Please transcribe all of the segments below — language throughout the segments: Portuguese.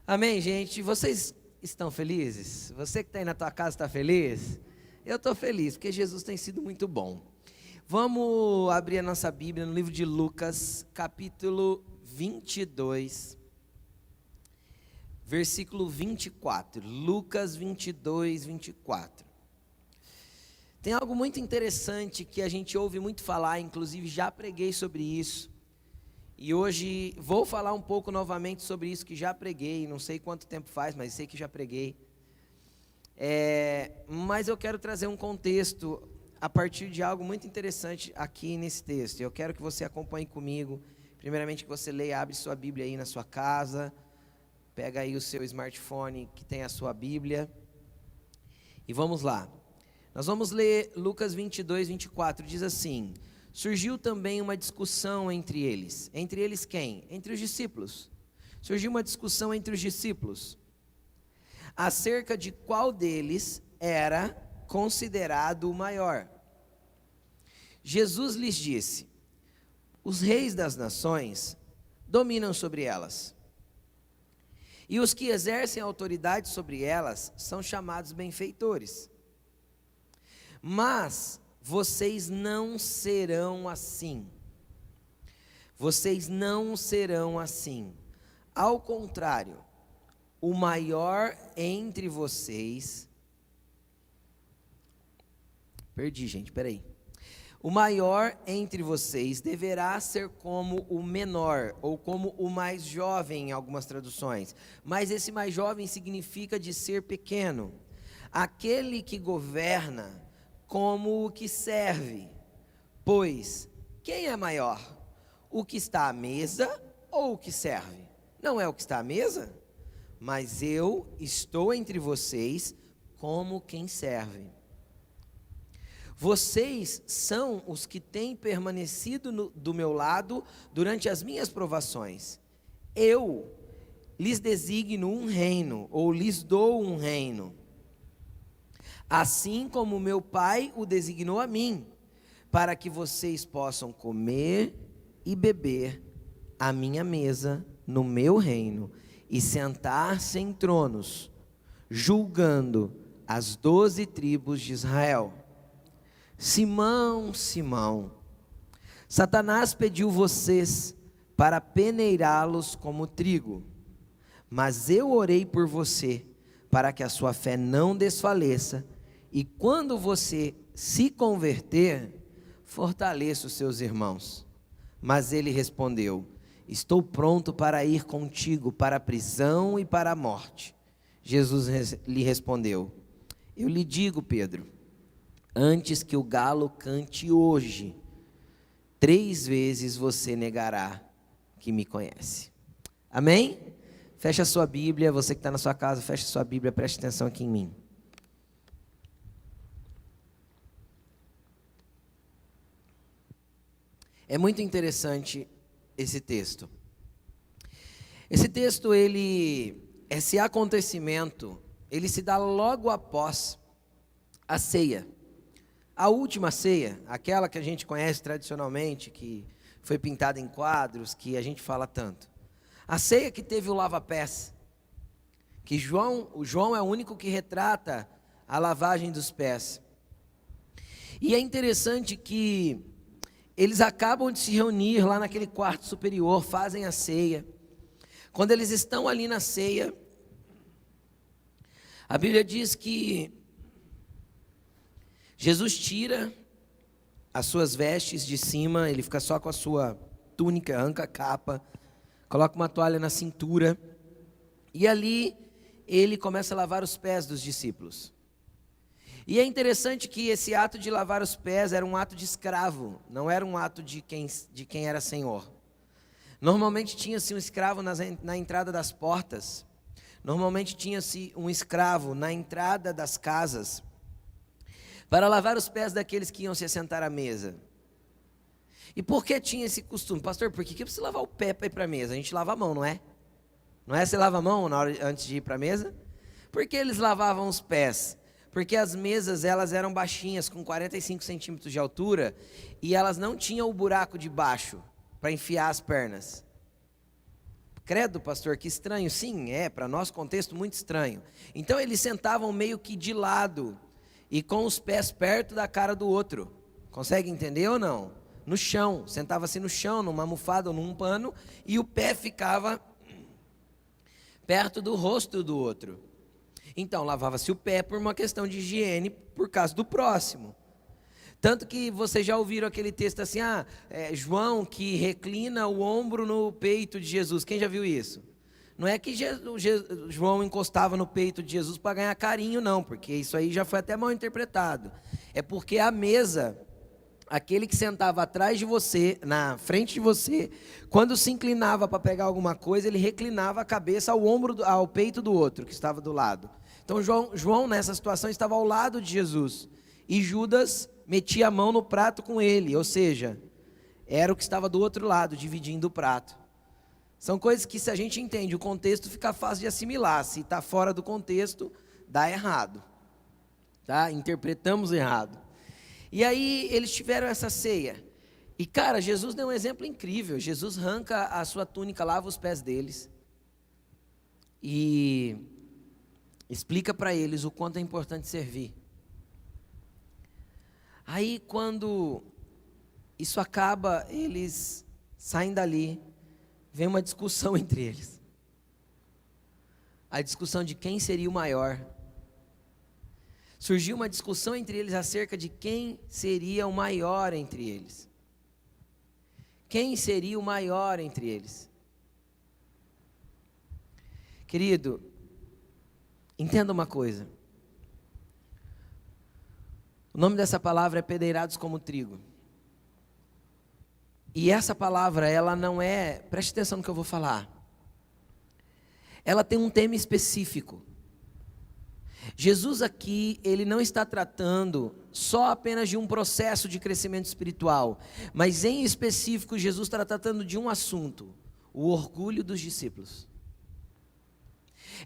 Amém, gente? Vocês estão felizes? Você que está aí na tua casa está feliz? Eu estou feliz, porque Jesus tem sido muito bom. Vamos abrir a nossa Bíblia no livro de Lucas, capítulo 22, versículo 24. Lucas 22, 24. Tem algo muito interessante que a gente ouve muito falar, inclusive já preguei sobre isso. E hoje vou falar um pouco novamente sobre isso que já preguei, não sei quanto tempo faz, mas sei que já preguei. Mas eu quero trazer um contexto a partir de algo muito interessante aqui nesse texto. Eu quero que você acompanhe comigo. Primeiramente que você leia, abre sua Bíblia aí na sua casa, pega aí o seu smartphone que tem a sua Bíblia. E vamos lá. Nós vamos ler Lucas 22, 24, diz assim: surgiu também uma discussão entre eles. Entre eles quem? Entre os discípulos. Surgiu uma discussão entre os discípulos acerca de qual deles era considerado o maior. Jesus lhes disse: os reis das nações dominam sobre elas, e os que exercem autoridade sobre elas são chamados benfeitores. Mas vocês não serão assim. Vocês não serão assim. Ao contrário, o maior entre vocês... O maior entre vocês deverá ser como o menor, ou como o mais jovem em algumas traduções. Mas esse mais jovem significa de ser pequeno. Aquele que governa como o que serve. Pois, quem é maior? O que está à mesa ou o que serve? Não é o que está à mesa? Mas eu estou entre vocês como quem serve. Vocês são os que têm permanecido do meu lado durante as minhas provações. Eu lhes designo um reino, ou lhes dou um reino, assim como meu Pai o designou a mim, para que vocês possam comer e beber à minha mesa no meu reino, e sentar-se em tronos, julgando as 12 tribos de Israel. Simão, Simão, Satanás pediu vocês para peneirá-los como trigo, mas eu orei por você, para que a sua fé não desfaleça, e quando você se converter, fortaleça os seus irmãos. Mas ele respondeu: estou pronto para ir contigo para a prisão e para a morte. Jesus lhe respondeu: eu lhe digo, Pedro, antes que o galo cante hoje, 3 vezes você negará que me conhece. Amém? Fecha a sua Bíblia, você que está na sua casa, fecha a sua Bíblia, preste atenção aqui em mim. É muito interessante esse texto. Esse texto, esse acontecimento, ele se dá logo após a ceia. A última ceia, aquela que a gente conhece tradicionalmente, que foi pintada em quadros, que a gente fala tanto. A ceia que teve o lava-pés, que o João é o único que retrata a lavagem dos pés. E é interessante que eles acabam de se reunir lá naquele quarto superior, fazem a ceia. Quando eles estão ali na ceia, a Bíblia diz que Jesus tira as suas vestes de cima, ele fica só com a sua túnica, arranca a capa, coloca uma toalha na cintura, e ali ele começa a lavar os pés dos discípulos. E é interessante que esse ato de lavar os pés era um ato de escravo, não era um ato de quem era senhor. Normalmente tinha-se um escravo na entrada das portas, normalmente tinha-se um escravo na entrada das casas, para lavar os pés daqueles que iam se assentar à mesa. E por que tinha esse costume? Pastor, por que precisa lavar o pé para ir para a mesa? A gente lava a mão, não é? Não é você lava a mão antes de ir para a mesa? Por que eles lavavam os pés? Porque as mesas, elas eram baixinhas, com 45 centímetros de altura, e elas não tinham o buraco de baixo para enfiar as pernas. Credo, pastor, que estranho. Sim, para nosso contexto, muito estranho. Então eles sentavam meio que de lado e com os pés perto da cara do outro. Consegue entender ou não? No chão, sentava-se no chão, numa almofada ou num pano, e o pé ficava perto do rosto do outro. Então lavava-se o pé por uma questão de higiene, por causa do próximo. Tanto que vocês já ouviram aquele texto assim, João que reclina o ombro no peito de Jesus. Quem já viu isso? Não é que João encostava no peito de Jesus para ganhar carinho, não, porque isso aí já foi até mal interpretado. É porque a mesa, aquele que sentava atrás de você, na frente de você, quando se inclinava para pegar alguma coisa, ele reclinava a cabeça ao peito do outro, que estava do lado. Então João nessa situação estava ao lado de Jesus, e Judas metia a mão no prato com ele, ou seja, era o que estava do outro lado, dividindo o prato. São coisas que, se a gente entende o contexto, fica fácil de assimilar. Se está fora do contexto, dá errado, tá? Interpretamos errado. E aí eles tiveram essa ceia, e cara, Jesus deu um exemplo incrível. Jesus arranca a sua túnica, lava os pés deles, e explica para eles o quanto é importante servir. Aí quando isso acaba, eles saem dali, vem uma discussão entre eles. A discussão de quem seria o maior. Surgiu uma discussão entre eles acerca de quem seria o maior entre eles. Quem seria o maior entre eles? Querido, entenda uma coisa. O nome dessa palavra é pedeirados como trigo. E essa palavra, ela não é, preste atenção no que eu vou falar. Ela tem um tema específico. Jesus aqui, ele não está tratando só apenas de um processo de crescimento espiritual, mas em específico Jesus está tratando de um assunto, o orgulho dos discípulos.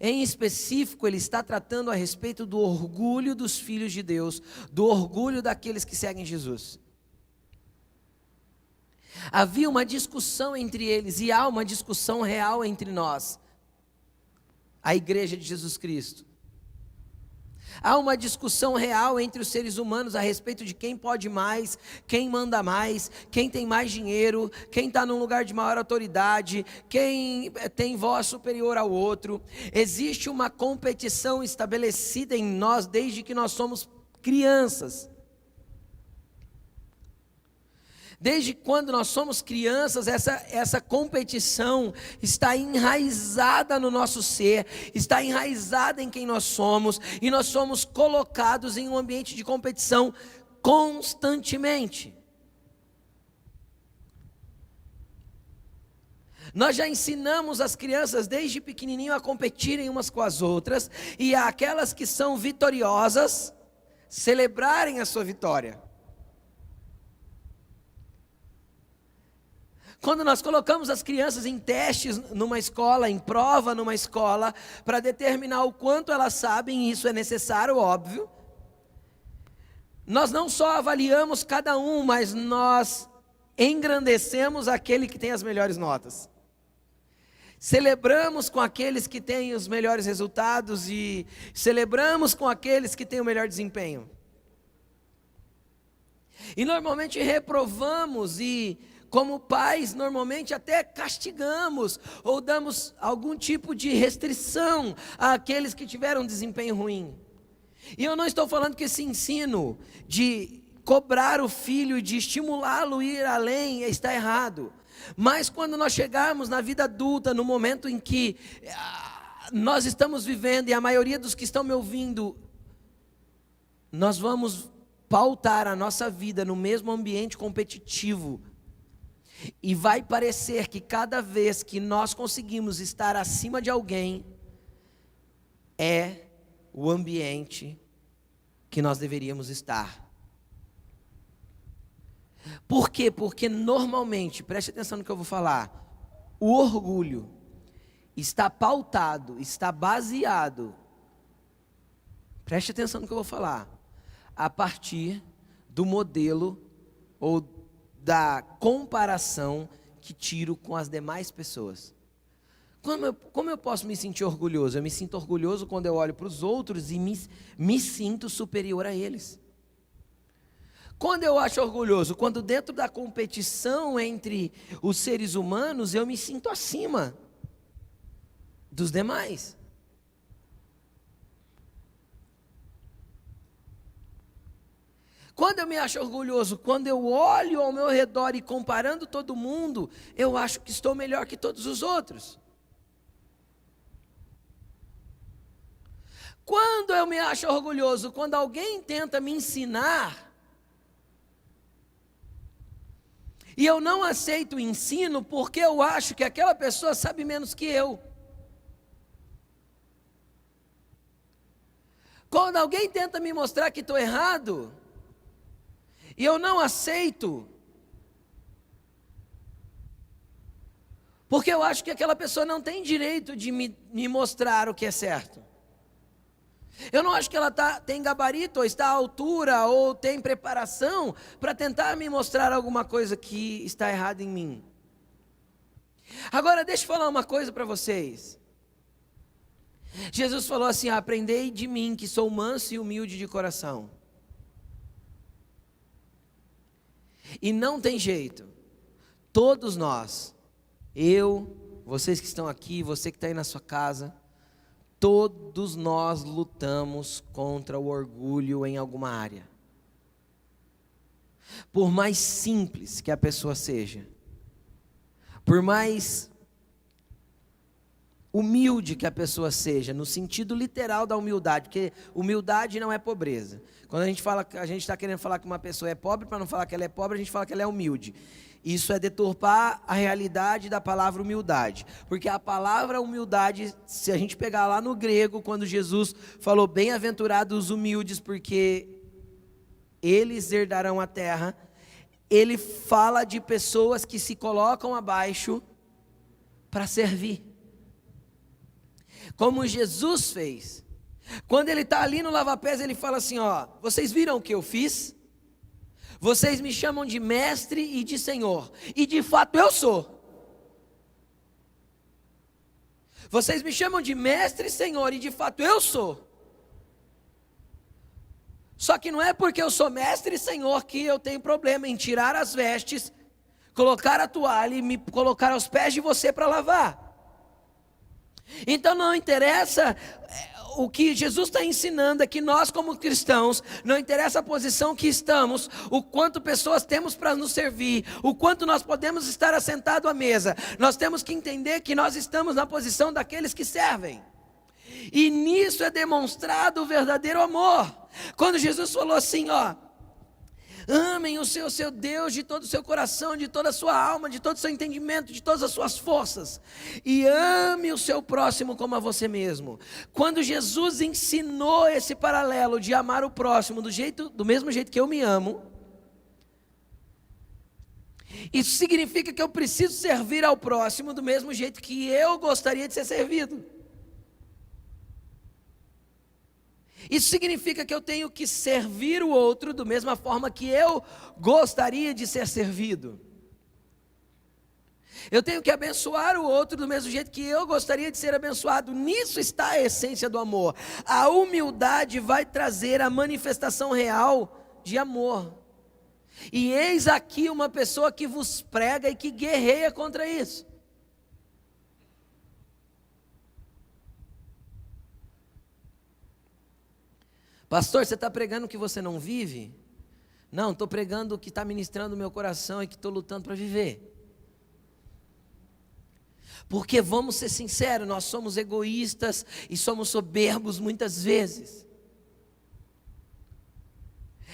Em específico, ele está tratando a respeito do orgulho dos filhos de Deus, do orgulho daqueles que seguem Jesus. Havia uma discussão entre eles, e há uma discussão real entre nós, a igreja de Jesus Cristo. Há uma discussão real entre os seres humanos a respeito de quem pode mais, quem manda mais, quem tem mais dinheiro, quem está num lugar de maior autoridade, quem tem voz superior ao outro. Existe uma competição estabelecida em nós desde que nós somos crianças. Desde quando nós somos crianças, essa competição está enraizada no nosso ser, está enraizada em quem nós somos, e nós somos colocados em um ambiente de competição constantemente. Nós já ensinamos as crianças desde pequenininho a competirem umas com as outras, e aquelas que são vitoriosas, celebrarem a sua vitória. Quando nós colocamos as crianças em testes numa escola, em prova numa escola, para determinar o quanto elas sabem, e isso é necessário, óbvio, nós não só avaliamos cada um, mas nós engrandecemos aquele que tem as melhores notas. Celebramos com aqueles que têm os melhores resultados e celebramos com aqueles que têm o melhor desempenho. E normalmente reprovamos e, como pais, normalmente até castigamos ou damos algum tipo de restrição àqueles que tiveram um desempenho ruim. E eu não estou falando que esse ensino de cobrar o filho e de estimulá-lo a ir além está errado. Mas quando nós chegarmos na vida adulta, no momento em que nós estamos vivendo, e a maioria dos que estão me ouvindo, nós vamos pautar a nossa vida no mesmo ambiente competitivo. E vai parecer que cada vez que nós conseguimos estar acima de alguém, é o ambiente que nós deveríamos estar. Por quê? Porque normalmente, preste atenção no que eu vou falar, o orgulho está pautado, está baseado, preste atenção no que eu vou falar, a partir do modelo ou da comparação que tiro com as demais pessoas. Como eu posso me sentir orgulhoso? Eu me sinto orgulhoso quando eu olho para os outros e me sinto superior a eles. Quando eu acho orgulhoso? Quando dentro da competição entre os seres humanos eu me sinto acima dos demais. Quando eu me acho orgulhoso? Quando eu olho ao meu redor e comparando todo mundo, eu acho que estou melhor que todos os outros. Quando eu me acho orgulhoso? Quando alguém tenta me ensinar e eu não aceito o ensino porque eu acho que aquela pessoa sabe menos que eu. Quando alguém tenta me mostrar que estou errado e eu não aceito, porque eu acho que aquela pessoa não tem direito de me mostrar o que é certo. Eu não acho que ela tem gabarito, ou está à altura, ou tem preparação para tentar me mostrar alguma coisa que está errada em mim. Agora, deixa eu falar uma coisa para vocês. Jesus falou assim: aprendei de mim, que sou manso e humilde de coração. E não tem jeito, todos nós, eu, vocês que estão aqui, você que está aí na sua casa, todos nós lutamos contra o orgulho em alguma área. Por mais simples que a pessoa seja, por mais humilde que a pessoa seja, no sentido literal da humildade, porque humildade não é pobreza. Quando a gente fala, a gente está querendo falar que uma pessoa é pobre, para não falar que ela é pobre, a gente fala que ela é humilde. Isso é deturpar a realidade da palavra humildade, porque a palavra humildade, se a gente pegar lá no grego, quando Jesus falou bem-aventurados os humildes, porque eles herdarão a terra, ele fala de pessoas que se colocam abaixo para servir, como Jesus fez. Quando ele está ali no lava-pés, ele fala assim: ó, vocês viram o que eu fiz? Vocês me chamam de mestre e de senhor, e de fato eu sou. Vocês me chamam de mestre e senhor, e de fato eu sou. Só que não é porque eu sou mestre e senhor que eu tenho problema em tirar as vestes, colocar a toalha e me colocar aos pés de você para lavar. Então não interessa. O que Jesus está ensinando é que nós, como cristãos, não interessa a posição que estamos, o quanto pessoas temos para nos servir, o quanto nós podemos estar assentados à mesa, nós temos que entender que nós estamos na posição daqueles que servem, e nisso é demonstrado o verdadeiro amor. Quando Jesus falou assim, ó: amem o seu Deus de todo o seu coração, de toda a sua alma, de todo o seu entendimento, de todas as suas forças, e ame o seu próximo como a você mesmo. Quando Jesus ensinou esse paralelo de amar o próximo do mesmo jeito que eu me amo, isso significa que eu preciso servir ao próximo do mesmo jeito que eu gostaria de ser servido. Isso significa que eu tenho que servir o outro da mesma forma que eu gostaria de ser servido. Eu tenho que abençoar o outro do mesmo jeito que eu gostaria de ser abençoado. Nisso está a essência do amor. A humildade vai trazer a manifestação real de amor. E eis aqui uma pessoa que vos prega e que guerreia contra isso. Pastor, você está pregando o que você não vive? Não, estou pregando o que está ministrando o meu coração e que estou lutando para viver. Porque vamos ser sinceros, nós somos egoístas e somos soberbos muitas vezes.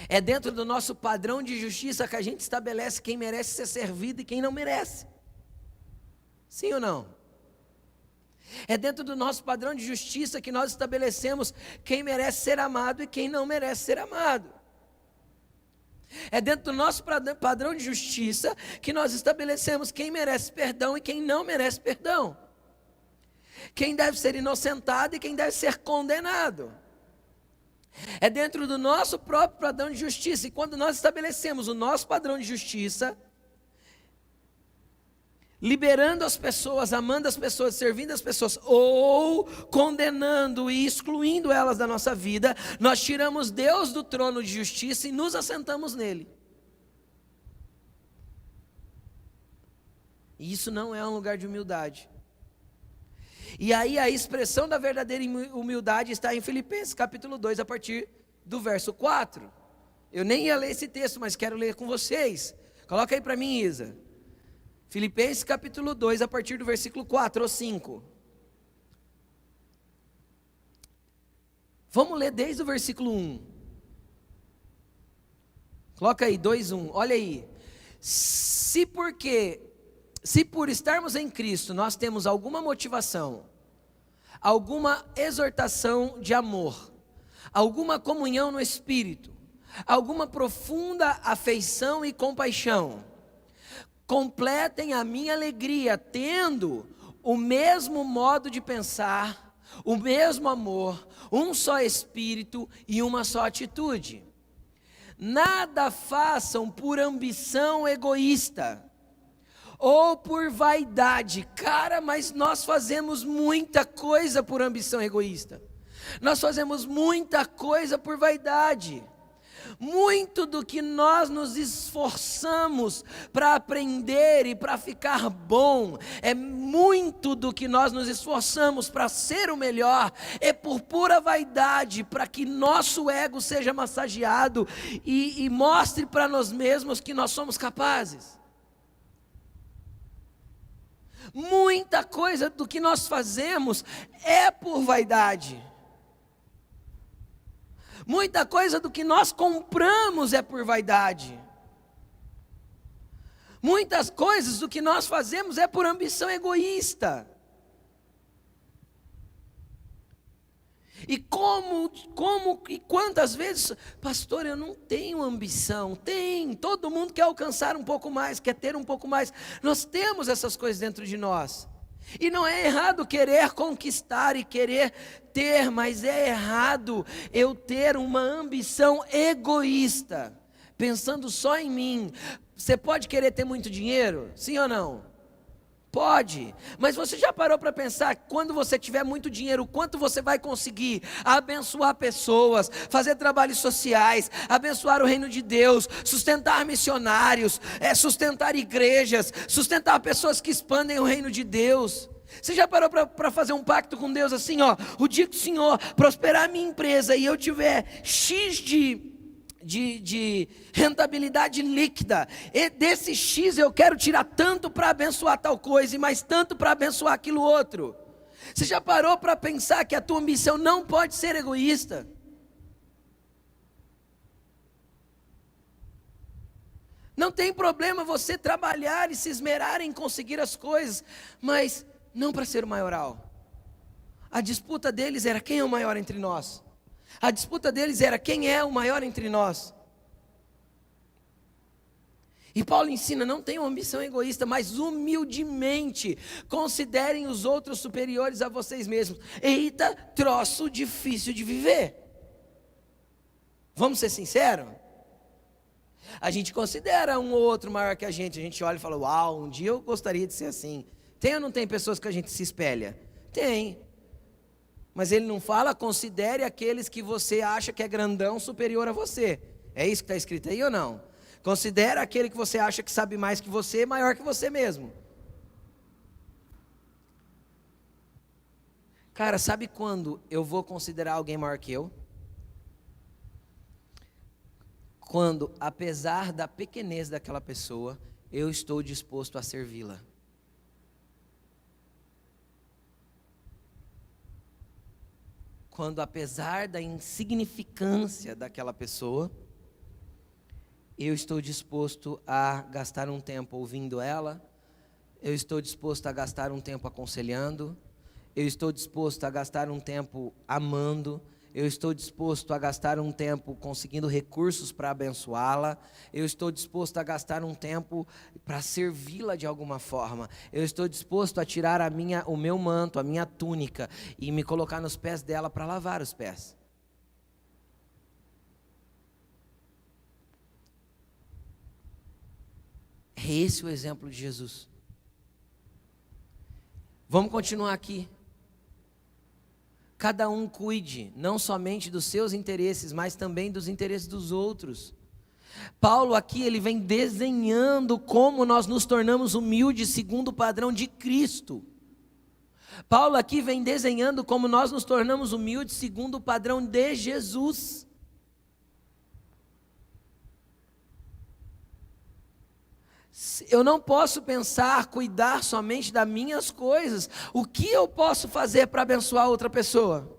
É dentro do nosso padrão de justiça que a gente estabelece quem merece ser servido e quem não merece. Sim ou não? É dentro do nosso padrão de justiça que nós estabelecemos quem merece ser amado e quem não merece ser amado. É dentro do nosso padrão de justiça que nós estabelecemos quem merece perdão e quem não merece perdão. Quem deve ser inocentado e quem deve ser condenado. É dentro do nosso próprio padrão de justiça. E quando nós estabelecemos o nosso padrão de justiça, liberando as pessoas, amando as pessoas, servindo as pessoas, ou condenando e excluindo elas da nossa vida, nós tiramos Deus do trono de justiça e nos assentamos nele. E isso não é um lugar de humildade. E aí a expressão da verdadeira humildade está em Filipenses capítulo 2, a partir do verso 4. Eu nem ia ler esse texto, mas quero ler com vocês. Coloca aí para mim, Isa. Filipenses capítulo 2, a partir do versículo 4 ou 5. Vamos ler desde o versículo 1. Coloca aí, 2:1. Olha aí. Se por estarmos em Cristo, nós temos alguma motivação, alguma exortação de amor, alguma comunhão no Espírito, alguma profunda afeição e compaixão, completem a minha alegria, tendo o mesmo modo de pensar, o mesmo amor, um só Espírito e uma só atitude. Nada façam por ambição egoísta ou por vaidade. Cara, mas nós fazemos muita coisa por ambição egoísta. Nós fazemos muita coisa por vaidade. Muito do que nós nos esforçamos para aprender e para ficar bom, muito do que nós nos esforçamos para ser o melhor, é por pura vaidade, para que nosso ego seja massageado e mostre para nós mesmos que nós somos capazes. Muita coisa do que nós fazemos é por vaidade. Muita coisa do que nós compramos é por vaidade. Muitas coisas do que nós fazemos é por ambição egoísta. E e quantas vezes, pastor, eu não tenho ambição. Todo mundo quer alcançar um pouco mais, quer ter um pouco mais. Nós temos essas coisas dentro de nós. E não é errado querer conquistar e querer ter, mas é errado eu ter uma ambição egoísta, pensando só em mim. Você pode querer ter muito dinheiro? Sim ou não? Pode, mas você já parou para pensar, quando você tiver muito dinheiro, o quanto você vai conseguir abençoar pessoas, fazer trabalhos sociais, abençoar o reino de Deus, sustentar missionários, sustentar igrejas, sustentar pessoas que expandem o reino de Deus? Você já parou para fazer um pacto com Deus assim, ó, o dia que o Senhor prosperar a minha empresa e eu tiver X de rentabilidade líquida, e desse X eu quero tirar tanto para abençoar tal coisa e mais tanto para abençoar aquilo outro? Você já parou para pensar que a tua ambição não pode ser egoísta? Não tem problema você trabalhar e se esmerar em conseguir as coisas, mas não para ser o maioral. A disputa deles era quem é o maior entre nós. A disputa deles era quem é o maior entre nós. E Paulo ensina, não tenham ambição egoísta, mas humildemente considerem os outros superiores a vocês mesmos. Eita, troço difícil de viver. Vamos ser sinceros? A gente considera um ou outro maior que a gente olha e fala, uau, um dia eu gostaria de ser assim. Tem ou não tem pessoas que a gente se espelha? Tem. Mas ele não fala, considere aqueles que você acha que é grandão superior a você. É isso que está escrito aí ou não? Considere aquele que você acha que sabe mais que você, maior que você mesmo. Cara, sabe quando eu vou considerar alguém maior que eu? Quando, apesar da pequenez daquela pessoa, eu estou disposto a servi-la. Quando, apesar da insignificância daquela pessoa, eu estou disposto a gastar um tempo ouvindo ela, eu estou disposto a gastar um tempo aconselhando, eu estou disposto a gastar um tempo amando, eu estou disposto a gastar um tempo conseguindo recursos para abençoá-la, eu estou disposto a gastar um tempo para servi-la de alguma forma, eu estou disposto a tirar o meu manto, a minha túnica e me colocar nos pés dela para lavar os pés. É esse o exemplo de Jesus. Vamos continuar aqui. Cada um cuide, não somente dos seus interesses, mas também dos interesses dos outros. Paulo aqui, ele vem desenhando como nós nos tornamos humildes segundo o padrão de Cristo. Paulo aqui vem desenhando como nós nos tornamos humildes segundo o padrão de Jesus. Eu não posso pensar, cuidar somente das minhas coisas. O que eu posso fazer para abençoar outra pessoa?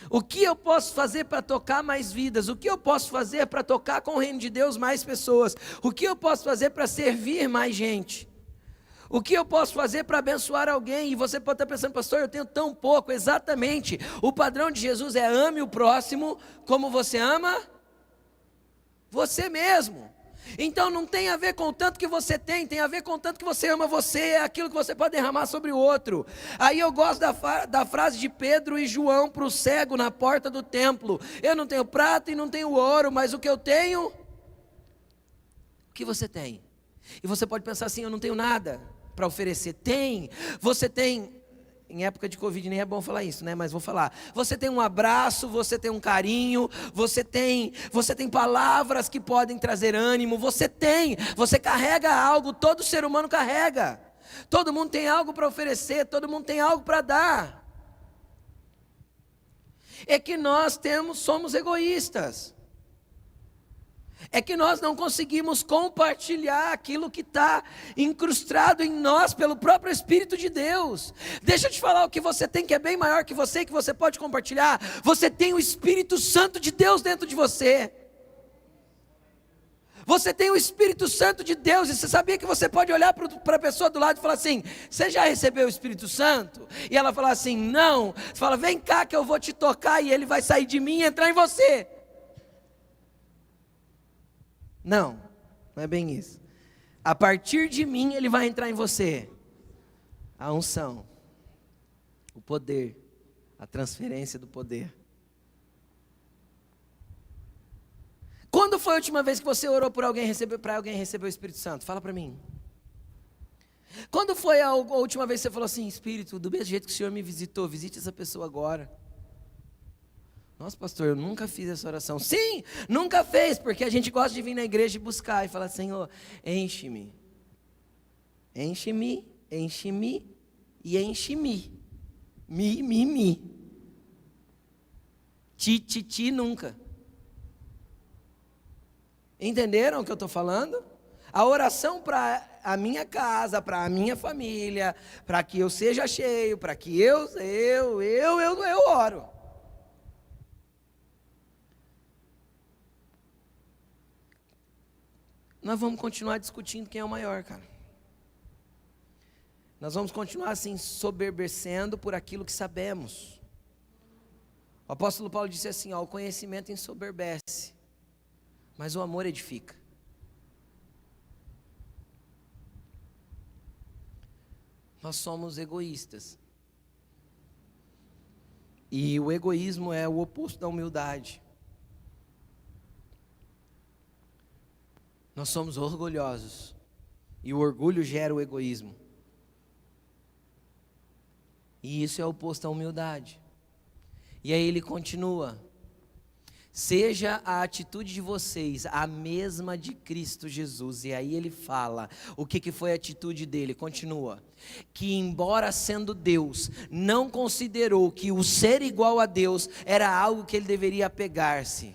O que eu posso fazer para tocar mais vidas? O que eu posso fazer para tocar com o reino de Deus mais pessoas? O que eu posso fazer para servir mais gente? O que eu posso fazer para abençoar alguém? E você pode estar pensando, pastor, eu tenho tão pouco. Exatamente, o padrão de Jesus é ame o próximo como você ama você mesmo. Então não tem a ver com o tanto que você tem a ver com o tanto que você ama você, é aquilo que você pode derramar sobre o outro. Aí eu gosto da frase de Pedro e João para o cego na porta do templo: eu não tenho prata e não tenho ouro, mas o que eu tenho, o que você tem? E você pode pensar assim, eu não tenho nada para oferecer. Tem, você tem. Em época de Covid nem é bom falar isso, né? Mas vou falar. Você tem um abraço, você tem um carinho, você tem palavras que podem trazer ânimo, você carrega algo, todo ser humano carrega. Todo mundo tem algo para oferecer, todo mundo tem algo para dar. É que nós somos egoístas. É que nós não conseguimos compartilhar aquilo que está incrustado em nós pelo próprio Espírito de Deus. Deixa eu te falar o que você tem que é bem maior que você e que você pode compartilhar. Você tem o Espírito Santo de Deus dentro de você. Você tem o Espírito Santo de Deus, e você sabia que você pode olhar para a pessoa do lado e falar assim: você já recebeu o Espírito Santo? E ela falar assim: não. Você fala: vem cá que eu vou te tocar, e ele vai sair de mim e entrar em você. Não, não é bem isso. A partir de mim ele vai entrar em você. A unção, o poder, a transferência do poder. Quando foi a última vez que você orou para alguém receber o Espírito Santo? Fala para mim. Quando foi a última vez que você falou assim: Espírito, do mesmo jeito que o Senhor me visitou, visite essa pessoa agora? Nossa, pastor, eu nunca fiz essa oração. Sim, nunca fez, porque a gente gosta de vir na igreja e buscar e falar: Senhor, enche-me. Enche-me, enche-me e enche-me. Mi. Ti, nunca. Entenderam o que eu estou falando? A oração para a minha casa, para a minha família, para que eu seja cheio, para que eu oro. Nós vamos continuar discutindo quem é o maior, cara. Nós vamos continuar assim, soberbecendo por aquilo que sabemos. O apóstolo Paulo disse assim: o conhecimento ensoberbece, mas o amor edifica. Nós somos egoístas. E o egoísmo é o oposto da humildade. Nós somos orgulhosos, e o orgulho gera o egoísmo. E isso é oposto à humildade. E aí ele continua: seja a atitude de vocês a mesma de Cristo Jesus. E aí ele fala o que foi a atitude dele. Continua: que embora sendo Deus, não considerou que o ser igual a Deus era algo que ele deveria apegar-se,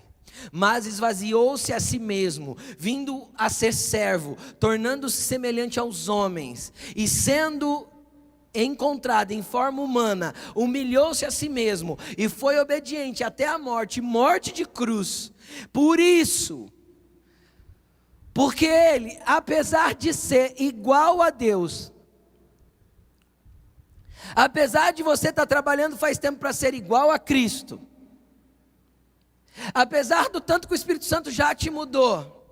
mas esvaziou-se a si mesmo, vindo a ser servo, tornando-se semelhante aos homens, e sendo encontrado em forma humana, humilhou-se a si mesmo, e foi obediente até a morte de cruz. Por isso, porque ele, apesar de ser igual a Deus, apesar de você estar trabalhando faz tempo para ser igual a Cristo, apesar do tanto que o Espírito Santo já te mudou,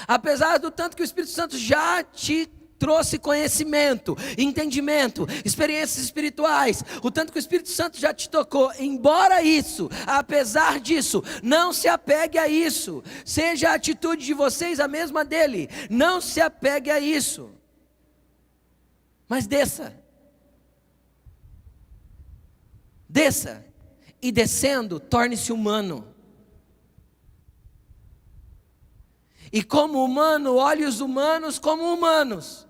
apesar do tanto que o Espírito Santo já te trouxe conhecimento, entendimento, experiências espirituais, o tanto que o Espírito Santo já te tocou, embora isso, apesar disso, não se apegue a isso. Seja a atitude de vocês a mesma dele, não se apegue a isso, mas desça, Desça, e descendo, torne-se humano. E como humano, olhe os humanos como humanos.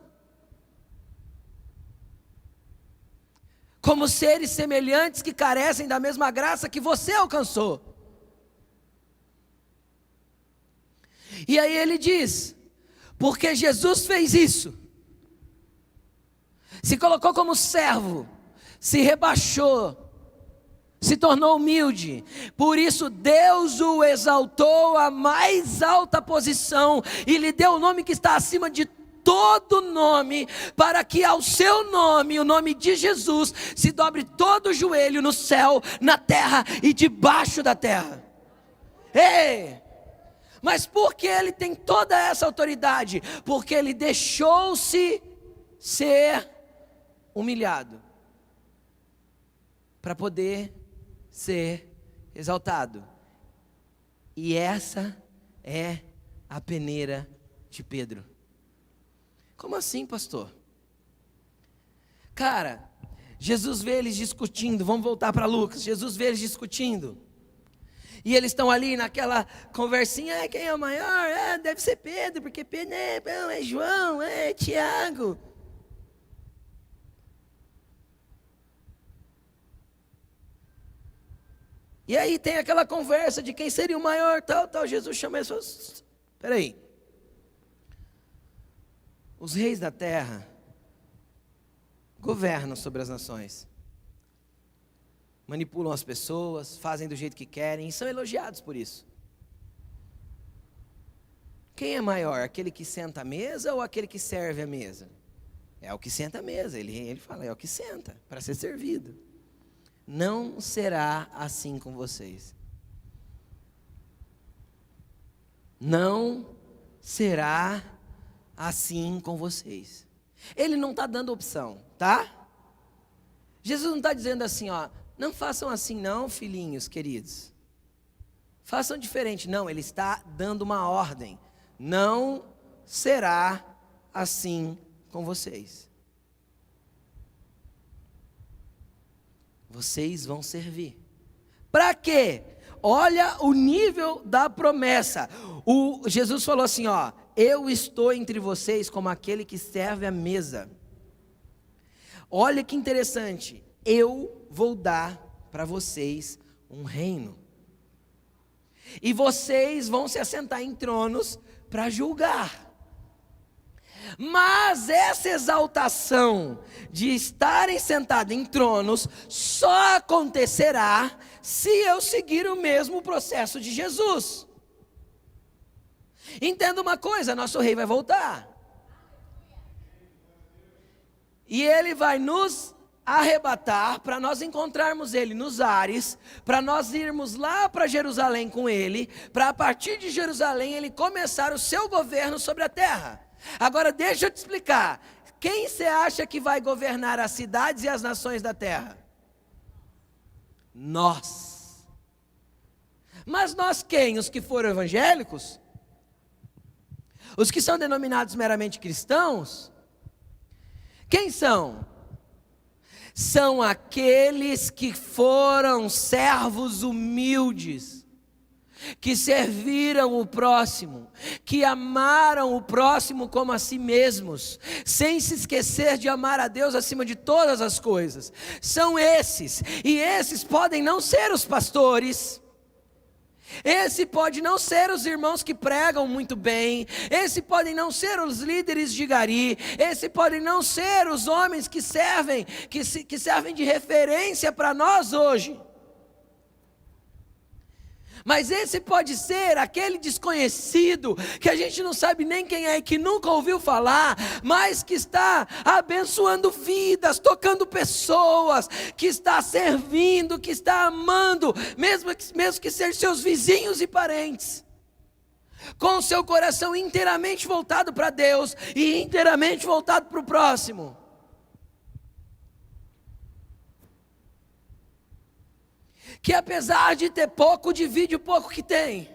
Como seres semelhantes que carecem da mesma graça que você alcançou. E aí ele diz, porque Jesus fez isso, se colocou como servo, se rebaixou, se tornou humilde, por isso Deus o exaltou à mais alta posição, e lhe deu o nome que está acima de todo nome, para que ao seu nome, o nome de Jesus, se dobre todo o joelho no céu, na terra e debaixo da terra. Ei! Mas por que ele tem toda essa autoridade? Porque ele deixou-se ser humilhado, para poder ser exaltado. E essa é a peneira de Pedro. Como assim, pastor? Cara, Jesus vê eles discutindo, vamos voltar para Lucas, Jesus vê eles discutindo, e eles estão ali naquela conversinha, quem é o maior? Deve ser Pedro, porque Pedro é João, é Tiago. E aí tem aquela conversa de quem seria o maior, tal. Jesus chama eles e fala, espera aí. Os reis da terra governam sobre as nações. Manipulam as pessoas, fazem do jeito que querem e são elogiados por isso. Quem é maior, aquele que senta à mesa ou aquele que serve à mesa? É o que senta à mesa, ele fala, é o que senta para ser servido. Não será assim com vocês. Não será assim com vocês. Ele não está dando opção, tá? Jesus não está dizendo assim, não façam assim não, filhinhos queridos. Façam diferente. Não, ele está dando uma ordem. Não será assim com vocês. Vocês vão servir. Para quê? Olha o nível da promessa. Jesus falou assim, eu estou entre vocês como aquele que serve a mesa. Olha que interessante. Eu vou dar para vocês um reino. E vocês vão se assentar em tronos para julgar. Mas essa exaltação de estarem sentados em tronos só acontecerá se eu seguir o mesmo processo de Jesus. Entenda uma coisa, nosso rei vai voltar. E ele vai nos arrebatar para nós encontrarmos ele nos ares, para nós irmos lá para Jerusalém com ele, para a partir de Jerusalém ele começar o seu governo sobre a terra. Agora deixa eu te explicar, quem você acha que vai governar as cidades e as nações da terra? Nós. Mas nós quem? Os que foram evangélicos? Os que são denominados meramente cristãos? Quem são? São aqueles que foram servos humildes, que serviram o próximo, que amaram o próximo como a si mesmos, sem se esquecer de amar a Deus acima de todas as coisas. São esses, e esses podem não ser os pastores, esse pode não ser os irmãos que pregam muito bem, esse podem não ser os líderes de gari, esse podem não ser os homens que servem de referência para nós hoje. Mas esse pode ser aquele desconhecido, que a gente não sabe nem quem é, que nunca ouviu falar, mas que está abençoando vidas, tocando pessoas, que está servindo, que está amando, mesmo que sejam seus vizinhos e parentes, com o seu coração inteiramente voltado para Deus e inteiramente voltado para o próximo. Que apesar de ter pouco, divide o pouco que tem.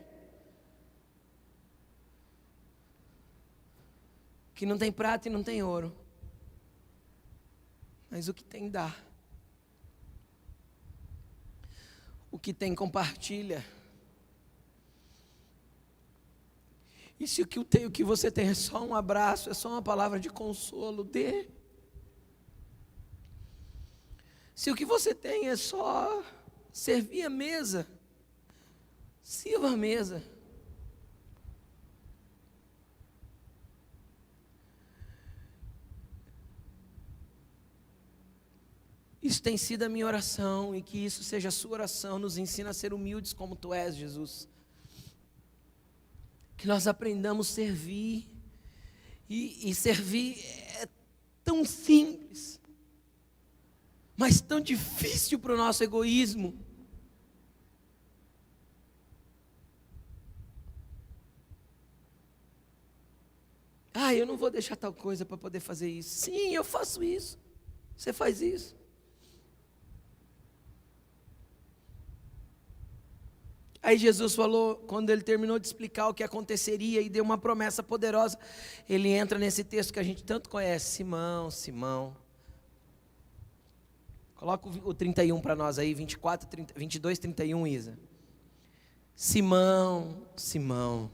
Que não tem prata e não tem ouro, mas o que tem dá. O que tem, compartilha. E se o que você tem é só um abraço, é só uma palavra de consolo, dê. Se o que você tem é só servir a mesa, sirva a mesa. Isso tem sido a minha oração, e que isso seja a sua oração. Nos ensina a ser humildes como tu és, Jesus. Que nós aprendamos a servir, e servir é tão simples, mas tão difícil para o nosso egoísmo. Eu não vou deixar tal coisa para poder fazer isso. Sim, eu faço isso. Você faz isso. Aí Jesus falou, quando ele terminou de explicar o que aconteceria e deu uma promessa poderosa, ele entra nesse texto que a gente tanto conhece, Simão, Simão. Coloca o 31 para nós aí, 22, 31, Isa. Simão, Simão,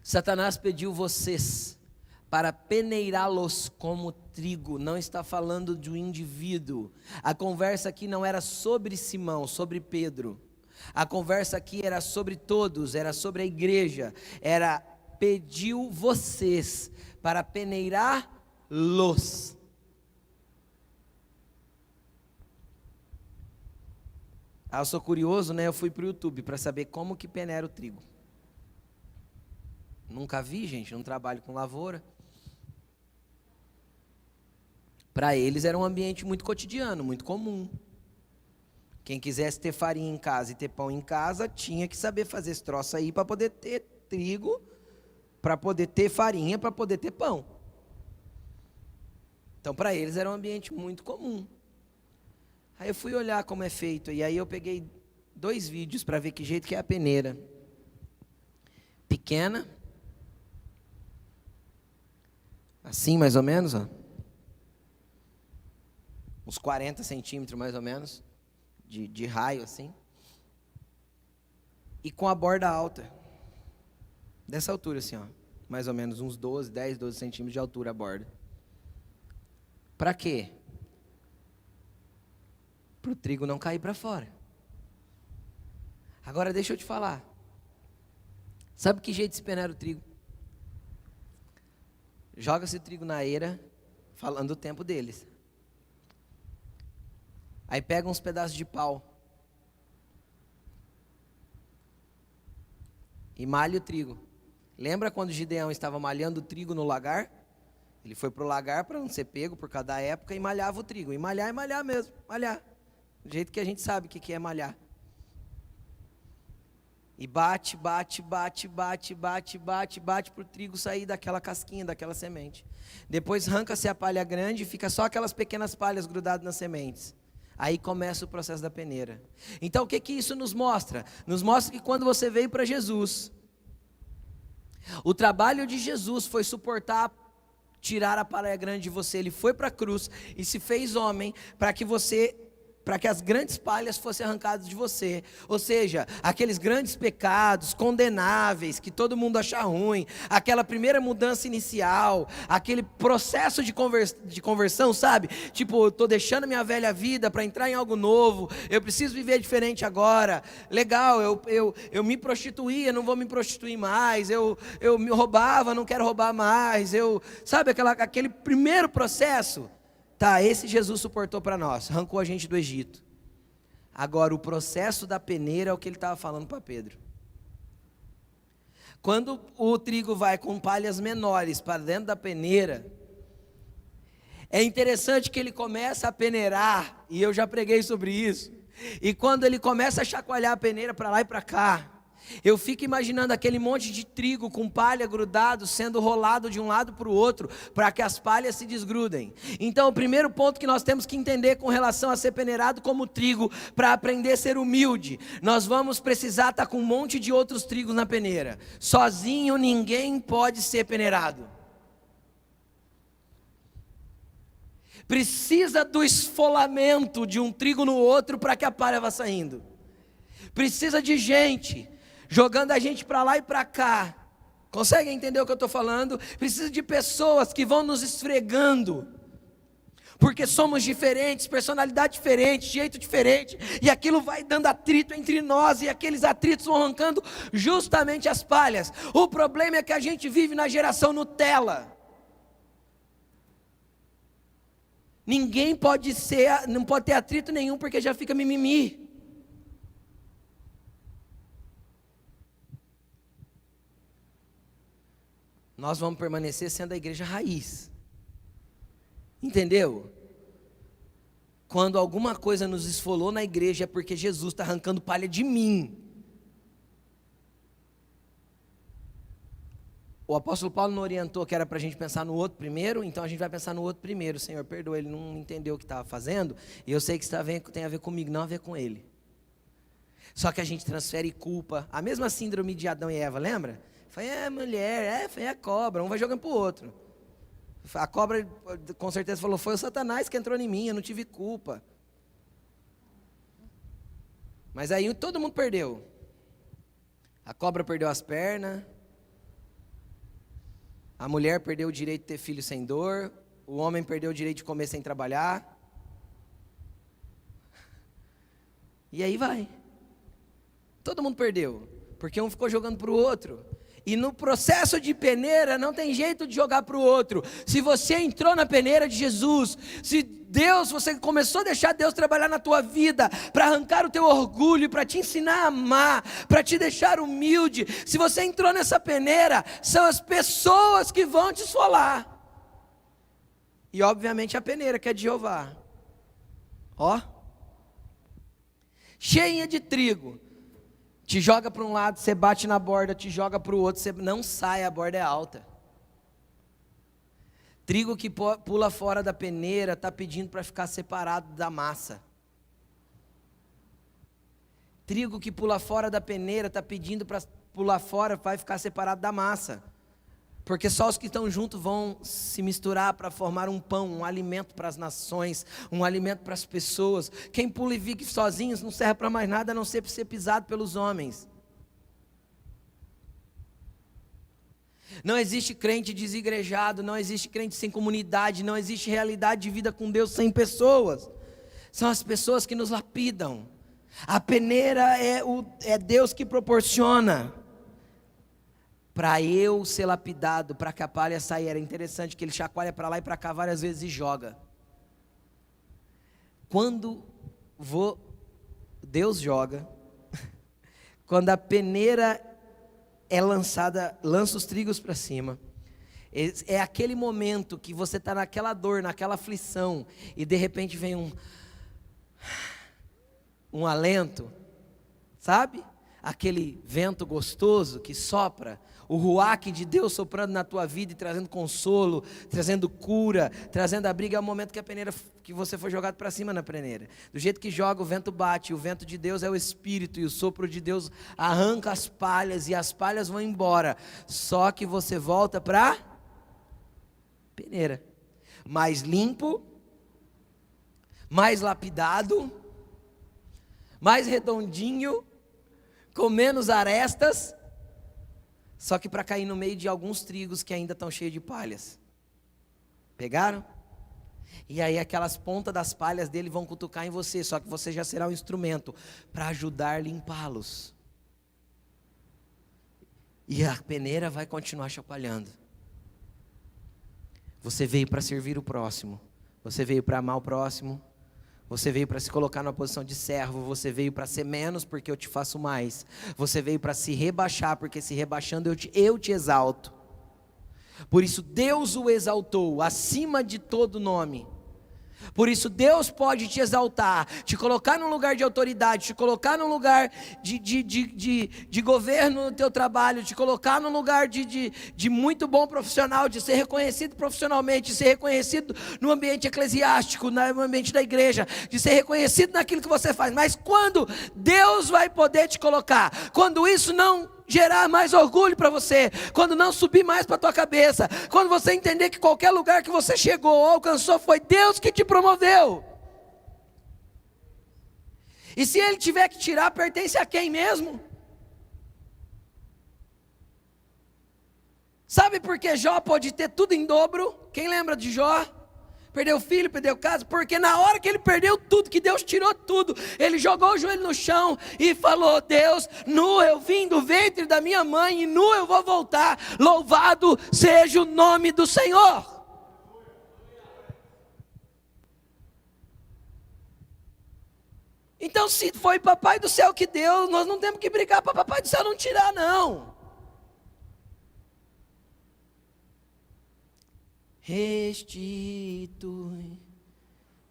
Satanás pediu vocês para peneirá-los como trigo. Não está falando de um indivíduo. A conversa aqui não era sobre Simão, sobre Pedro. A conversa aqui era sobre todos, era sobre a igreja. Pediu vocês para peneirá-los. Eu sou curioso, né? Eu fui para o YouTube para saber como que peneira o trigo. Nunca vi, gente, não trabalho com lavoura. Para eles era um ambiente muito cotidiano, muito comum. Quem quisesse ter farinha em casa e ter pão em casa, tinha que saber fazer esse troço aí para poder ter trigo, para poder ter farinha, para poder ter pão. Então, para eles era um ambiente muito comum. Aí eu fui olhar como é feito, e aí eu peguei 2 vídeos para ver que jeito que é a peneira. Pequena, assim mais ou menos, ó. Uns 40 centímetros mais ou menos. De raio assim, e com a borda alta, dessa altura assim, ó, mais ou menos uns 10, 12 centímetros de altura a borda. Para quê? Para o trigo não cair para fora. Agora deixa eu te falar, sabe que jeito de se peneira o trigo? Joga-se o trigo na eira, falando o tempo deles. Aí pega uns pedaços de pau e malha o trigo. Lembra quando Gideão estava malhando o trigo no lagar? Ele foi para o lagar para não ser pego por causa da época e malhava o trigo. E malhar mesmo, malhar. Do jeito que a gente sabe o que é malhar. E bate para o trigo sair daquela casquinha, daquela semente. Depois arranca-se a palha grande e fica só aquelas pequenas palhas grudadas nas sementes. Aí começa o processo da peneira. Então o que isso nos mostra? Nos mostra que quando você veio para Jesus, o trabalho de Jesus foi suportar, tirar a palha grande de você. Ele foi para a cruz e se fez homem para que as grandes palhas fossem arrancadas de você. Ou seja, aqueles grandes pecados condenáveis, que todo mundo acha ruim, aquela primeira mudança inicial, aquele processo de conversão, sabe? Tipo, eu estou deixando minha velha vida para entrar em algo novo, eu preciso viver diferente agora. Legal, eu me prostituía, não vou me prostituir mais, eu me roubava, não quero roubar mais, sabe aquele primeiro processo? Tá, esse Jesus suportou para nós, arrancou a gente do Egito. Agora o processo da peneira é o que ele estava falando para Pedro. Quando o trigo vai com palhas menores para dentro da peneira, é interessante que ele começa a peneirar, e eu já preguei sobre isso, e quando ele começa a chacoalhar a peneira para lá e para cá, eu fico imaginando aquele monte de trigo com palha grudado, sendo rolado de um lado para o outro, para que as palhas se desgrudem. Então o primeiro ponto que nós temos que entender com relação a ser peneirado como trigo, para aprender a ser humilde, nós vamos precisar estar com um monte de outros trigos na peneira. Sozinho ninguém pode ser peneirado. Precisa do esfolamento de um trigo no outro para que a palha vá saindo. Precisa de gente jogando a gente para lá e para cá. Conseguem entender o que eu estou falando? Precisa de pessoas que vão nos esfregando, porque somos diferentes, personalidade diferente, jeito diferente, e aquilo vai dando atrito entre nós, e aqueles atritos vão arrancando justamente as palhas. O problema é que a gente vive na geração Nutella. Ninguém não pode ter atrito nenhum, porque já fica mimimi. Nós vamos permanecer sendo a igreja raiz. Entendeu? Quando alguma coisa nos esfolou na igreja, é porque Jesus está arrancando palha de mim. O apóstolo Paulo não orientou que era para a gente pensar no outro primeiro, então a gente vai pensar no outro primeiro. Senhor, perdoa, ele não entendeu o que estava fazendo, e eu sei que isso tem a ver comigo, não a ver com ele. Só que a gente transfere culpa, a mesma síndrome de Adão e Eva, lembra? Foi a mulher, foi a cobra, um vai jogando para o outro. A cobra com certeza falou, foi o Satanás que entrou em mim, eu não tive culpa. Mas aí todo mundo perdeu. A cobra perdeu as pernas, a mulher perdeu o direito de ter filho sem dor, o homem perdeu o direito de comer sem trabalhar. E aí vai. Todo mundo perdeu, porque um ficou jogando para o outro. E no processo de peneira não tem jeito de jogar para o outro. Se você entrou na peneira de Jesus, você começou a deixar Deus trabalhar na tua vida, para arrancar o teu orgulho, para te ensinar a amar, para te deixar humilde. Se você entrou nessa peneira, são as pessoas que vão te esfolar. E obviamente a peneira que é de Jeová. Ó. Cheinha de trigo. Te joga para um lado, você bate na borda, te joga para o outro, você não sai, a borda é alta. Trigo que pula fora da peneira, está pedindo para ficar separado da massa. Trigo que pula fora da peneira, está pedindo para pular fora, vai ficar separado da massa. Porque só os que estão juntos vão se misturar para formar um pão, um alimento para as nações, um alimento para as pessoas. Quem pula e vive sozinhos não serve para mais nada, a não ser para ser pisado pelos homens. Não existe crente desigrejado, não existe crente sem comunidade, não existe realidade de vida com Deus sem pessoas. São as pessoas que nos lapidam. A peneira é Deus que proporciona. Para eu ser lapidado, para que a palha saia. Era interessante que ele chacoalha para lá e para cá várias vezes e joga. Deus joga, quando a peneira é lançada, lança os trigos para cima. É aquele momento que você está naquela dor, naquela aflição, e de repente vem um alento, sabe? Aquele vento gostoso que sopra, o ruaque de Deus soprando na tua vida e trazendo consolo, trazendo cura, trazendo abrigo. É o momento que você foi jogado para cima na peneira. Do jeito que joga, o vento bate, o vento de Deus é o Espírito, e o sopro de Deus arranca as palhas, e as palhas vão embora. Só que você volta para peneira, mais limpo, mais lapidado, mais redondinho, com menos arestas, só que para cair no meio de alguns trigos que ainda estão cheios de palhas. Pegaram? E aí aquelas pontas das palhas dele vão cutucar em você, só que você já será um instrumento para ajudar a limpá-los. E a peneira vai continuar chacoalhando. Você veio para servir o próximo, você veio para amar o próximo, você veio para se colocar numa posição de servo, você veio para ser menos porque eu te faço mais, você veio para se rebaixar, porque se rebaixando eu te exalto. Por isso Deus o exaltou acima de todo nome. Por isso Deus pode te exaltar, te colocar num lugar de autoridade, te colocar num lugar de governo no teu trabalho, te colocar num lugar de muito bom profissional, de ser reconhecido profissionalmente, de ser reconhecido no ambiente eclesiástico, no ambiente da igreja, de ser reconhecido naquilo que você faz. Mas quando Deus vai poder te colocar, quando isso não gerar mais orgulho para você, quando não subir mais para a tua cabeça, quando você entender que qualquer lugar que você chegou ou alcançou foi Deus que te promoveu. E se Ele tiver que tirar, pertence a quem mesmo? Sabe por que Jó pode ter tudo em dobro? Quem lembra de Jó? Perdeu filho, perdeu casa, porque na hora que ele perdeu tudo, que Deus tirou tudo, ele jogou o joelho no chão e falou: Deus, nu eu vim do ventre da minha mãe e nu eu vou voltar, louvado seja o nome do Senhor. Então, se foi papai do céu que deu, nós não temos que brigar para papai do céu não tirar, não. Restitui,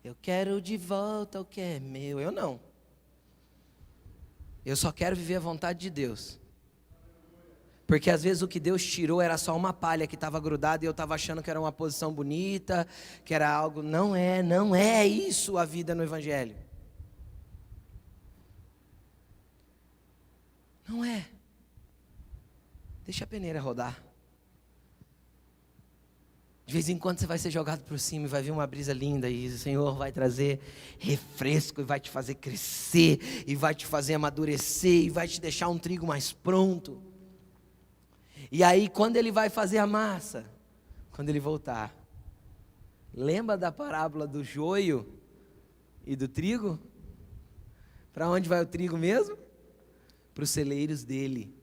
eu quero de volta o que é meu. Eu não. Eu só quero viver a vontade de Deus. Porque às vezes o que Deus tirou era só uma palha que estava grudada e eu estava achando que era uma posição bonita, que era algo. Não é isso a vida no Evangelho. Não é. Deixa a peneira rodar. De vez em quando você vai ser jogado por cima e vai vir uma brisa linda e o Senhor vai trazer refresco e vai te fazer crescer e vai te fazer amadurecer e vai te deixar um trigo mais pronto. E aí quando Ele vai fazer a massa, quando Ele voltar, lembra da parábola do joio e do trigo? Para onde vai o trigo mesmo? Para os celeiros dele.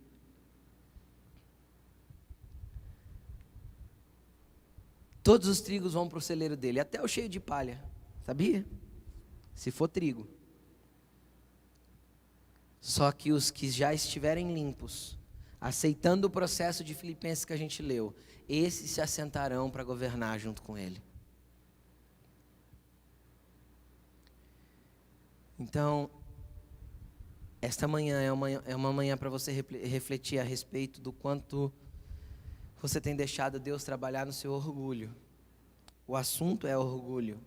Todos os trigos vão para o celeiro dele, até o cheio de palha, sabia? Se for trigo. Só que os que já estiverem limpos, aceitando o processo de Filipenses que a gente leu, esses se assentarão para governar junto com ele. Então, esta manhã é uma manhã para você refletir a respeito do quanto você tem deixado Deus trabalhar no seu orgulho. O assunto é orgulho.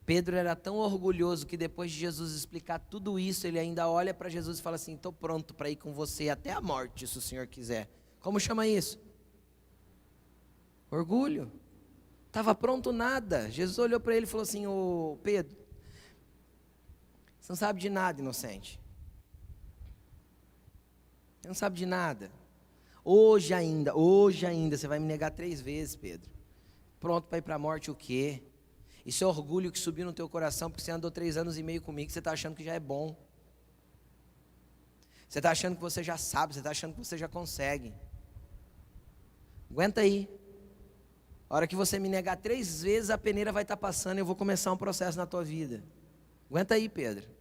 Pedro era tão orgulhoso que depois de Jesus explicar tudo isso, ele ainda olha para Jesus e fala assim: estou pronto para ir com você até a morte, se o Senhor quiser. Como chama isso? Orgulho. Estava pronto nada. Jesus olhou para ele e falou assim: ô Pedro, você não sabe de nada, inocente. Você não sabe de nada. Hoje ainda, você vai me negar 3 vezes, Pedro. Pronto para ir para a morte o quê? Isso é orgulho que subiu no teu coração, porque você andou 3 anos e meio comigo, você está achando que já é bom. Você está achando que você já sabe, você está achando que você já consegue. Aguenta aí. A hora que você me negar 3 vezes, a peneira vai estar passando e eu vou começar um processo na tua vida. Aguenta aí, Pedro.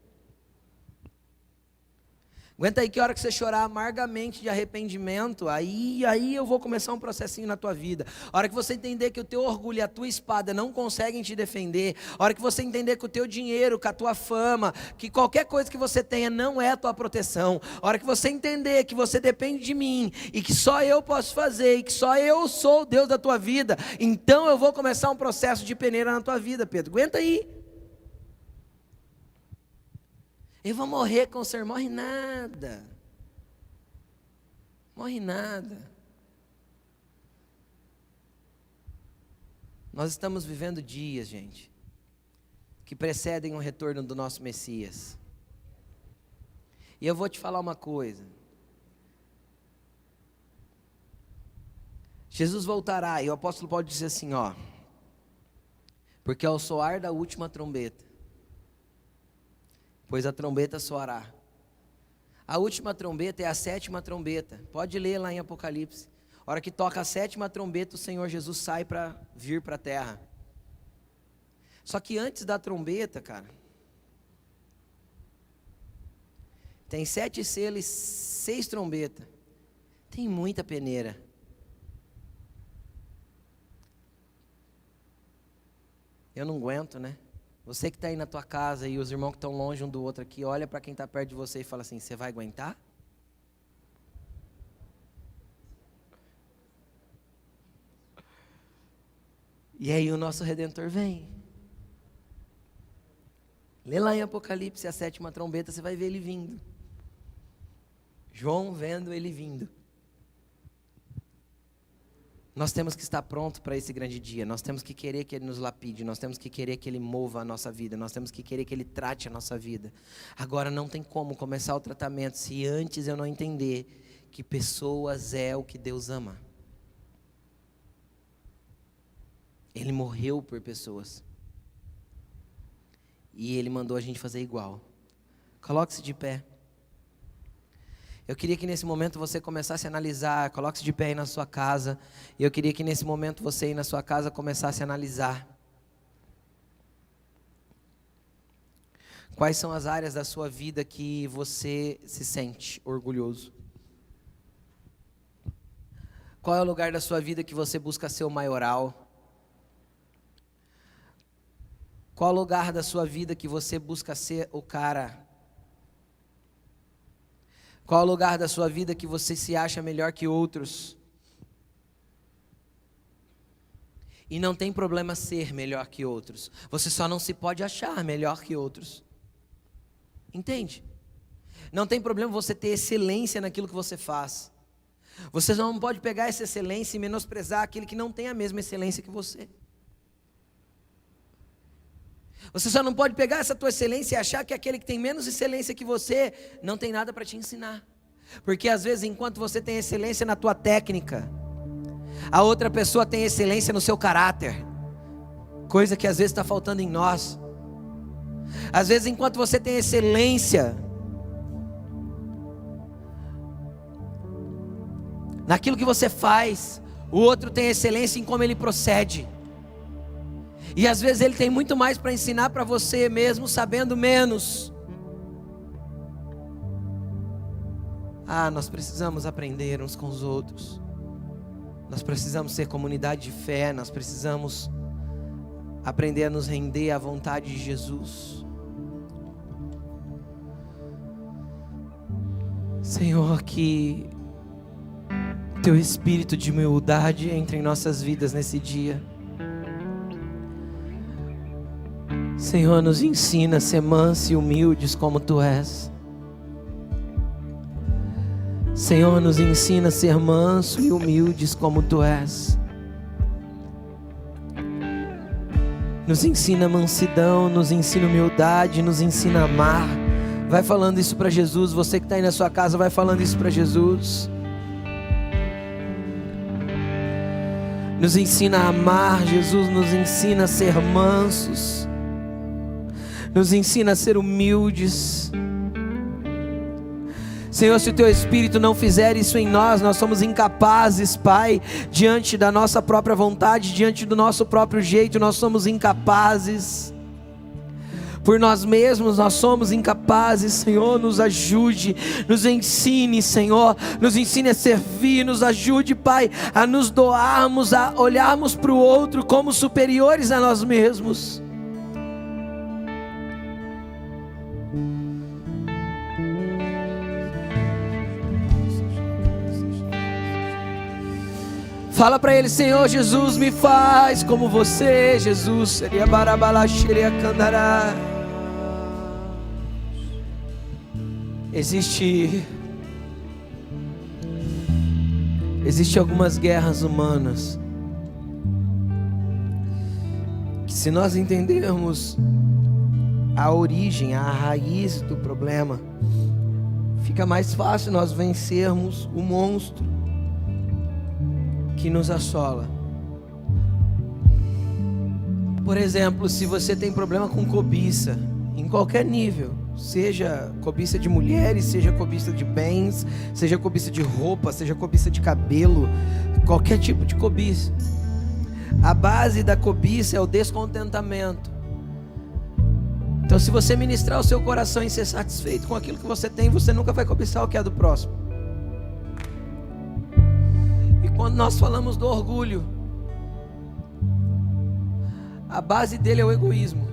Aguenta aí que a hora que você chorar amargamente de arrependimento, aí eu vou começar um processinho na tua vida. A hora que você entender que o teu orgulho e a tua espada não conseguem te defender, a hora que você entender que o teu dinheiro, que a tua fama, que qualquer coisa que você tenha não é a tua proteção, a hora que você entender que você depende de mim e que só eu posso fazer e que só eu sou o Deus da tua vida, então eu vou começar um processo de peneira na tua vida, Pedro. Aguenta aí. Eu vou morrer com o Senhor. Morre nada. Morre nada. Nós estamos vivendo dias, gente, que precedem o retorno do nosso Messias. E eu vou te falar uma coisa. Jesus voltará, e o apóstolo Paulo diz assim, ó: porque ao soar da última trombeta, pois a trombeta soará. A última trombeta é a 7ª trombeta. Pode ler lá em Apocalipse. A hora que toca a 7ª trombeta, o Senhor Jesus sai para vir para a terra. Só que antes da trombeta, cara, tem 7 selos e 6 trombetas. Tem muita peneira. Eu não aguento, né? Você que está aí na tua casa e os irmãos que estão longe um do outro aqui, olha para quem está perto de você e fala assim: você vai aguentar? E aí o nosso Redentor vem. Lê lá em Apocalipse a 7ª trombeta, você vai ver ele vindo. João vendo ele vindo. Nós temos que estar pronto para esse grande dia. Nós temos que querer que Ele nos lapide. Nós temos que querer que Ele mova a nossa vida. Nós temos que querer que Ele trate a nossa vida. Agora não tem como começar o tratamento se antes eu não entender que pessoas é o que Deus ama. Ele morreu por pessoas. E Ele mandou a gente fazer igual. Coloque-se de pé. Eu queria que nesse momento você começasse a analisar. Coloque-se de pé aí na sua casa. E eu queria que nesse momento você aí na sua casa começasse a analisar. Quais são as áreas da sua vida que você se sente orgulhoso? Qual é o lugar da sua vida que você busca ser o maioral? Qual é o lugar da sua vida que você busca ser o cara? Qual é o lugar da sua vida que você se acha melhor que outros? E não tem problema ser melhor que outros. Você só não se pode achar melhor que outros. Entende? Não tem problema você ter excelência naquilo que você faz. Você não pode pegar essa excelência e menosprezar aquele que não tem a mesma excelência que você. Você só não pode pegar essa tua excelência e achar que aquele que tem menos excelência que você não tem nada para te ensinar. Porque às vezes enquanto você tem excelência na tua técnica, a outra pessoa tem excelência no seu caráter. Coisa que às vezes está faltando em nós. Às vezes enquanto você tem excelência naquilo que você faz, o outro tem excelência em como ele procede. E às vezes ele tem muito mais para ensinar para você mesmo sabendo menos. Nós precisamos aprender uns com os outros. Nós precisamos ser comunidade de fé. Nós precisamos aprender a nos render à vontade de Jesus. Senhor, que Teu espírito de humildade entre em nossas vidas nesse dia. Senhor, nos ensina a ser mansos e humildes como Tu és. Senhor, nos ensina a ser mansos e humildes como Tu és. Nos ensina mansidão, nos ensina humildade, nos ensina a amar. Vai falando isso para Jesus. Você que está aí na sua casa, vai falando isso para Jesus. Nos ensina a amar, Jesus nos ensina a ser mansos. Nos ensina a ser humildes. Senhor, se o Teu Espírito não fizer isso em nós, nós somos incapazes, Pai, diante da nossa própria vontade, diante do nosso próprio jeito, nós somos incapazes. Por nós mesmos nós somos incapazes. Senhor, nos ajude, nos ensine, Senhor, nos ensine a servir, nos ajude, Pai, a nos doarmos, a olharmos para o outro como superiores a nós mesmos. Fala para Ele: Senhor Jesus, me faz como Você, Jesus. Seria barabala, xeria candará. Existe algumas guerras humanas que, se nós entendermos a origem, a raiz do problema, fica mais fácil nós vencermos o monstro que nos assola. Por exemplo, se você tem problema com cobiça, em qualquer nível, seja cobiça de mulheres, seja cobiça de bens, seja cobiça de roupa, seja cobiça de cabelo, qualquer tipo de cobiça, a base da cobiça é o descontentamento. Então, se você ministrar o seu coração e ser satisfeito com aquilo que você tem, você nunca vai cobiçar o que é do próximo. E quando nós falamos do orgulho, a base dele é o egoísmo.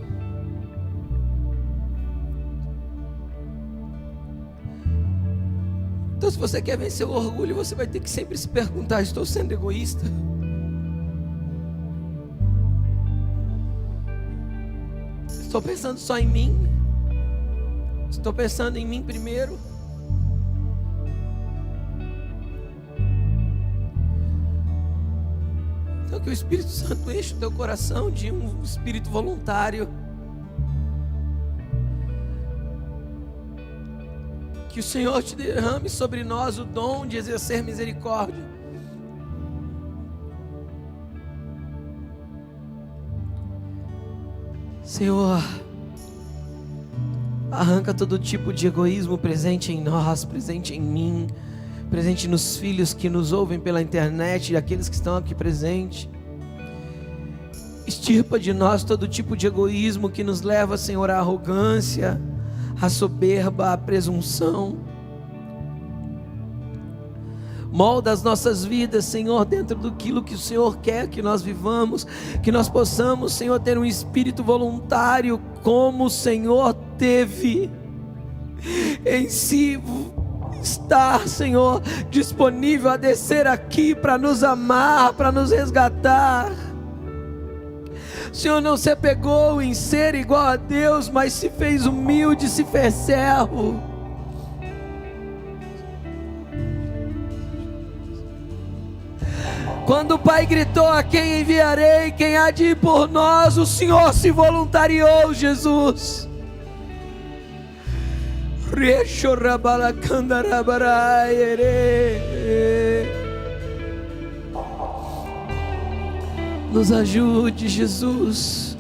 Então, se você quer vencer o orgulho, você vai ter que sempre se perguntar: estou sendo egoísta? Estou pensando só em mim? Estou pensando em mim primeiro? Senhor, que o Espírito Santo enche o teu coração de um espírito voluntário. Que o Senhor te derrame sobre nós o dom de exercer misericórdia. Senhor, arranca todo tipo de egoísmo presente em nós, presente em mim, presente nos filhos que nos ouvem pela internet e aqueles que estão aqui presentes. Extirpa de nós todo tipo de egoísmo que nos leva, Senhor, à arrogância, à soberba, à presunção. Molda as nossas vidas, Senhor, dentro daquilo que o Senhor quer que nós vivamos, que nós possamos, Senhor, ter um espírito voluntário como o Senhor teve em si. Estar, Senhor, disponível a descer aqui para nos amar, para nos resgatar. O Senhor não se apegou em ser igual a Deus, mas se fez humilde, se fez servo. Quando o Pai gritou: a quem enviarei, quem há de ir por nós, o Senhor se voluntariou, Jesus. Nos ajude, Jesus.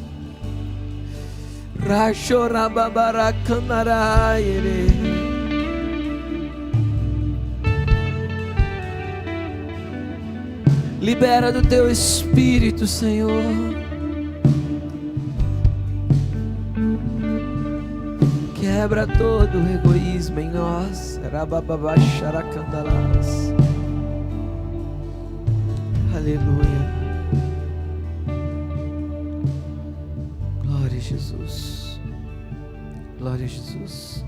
Libera do teu Espírito, Senhor. Quebra todo o egoísmo em nós. Aleluia. Glória a Jesus. Glória a Jesus.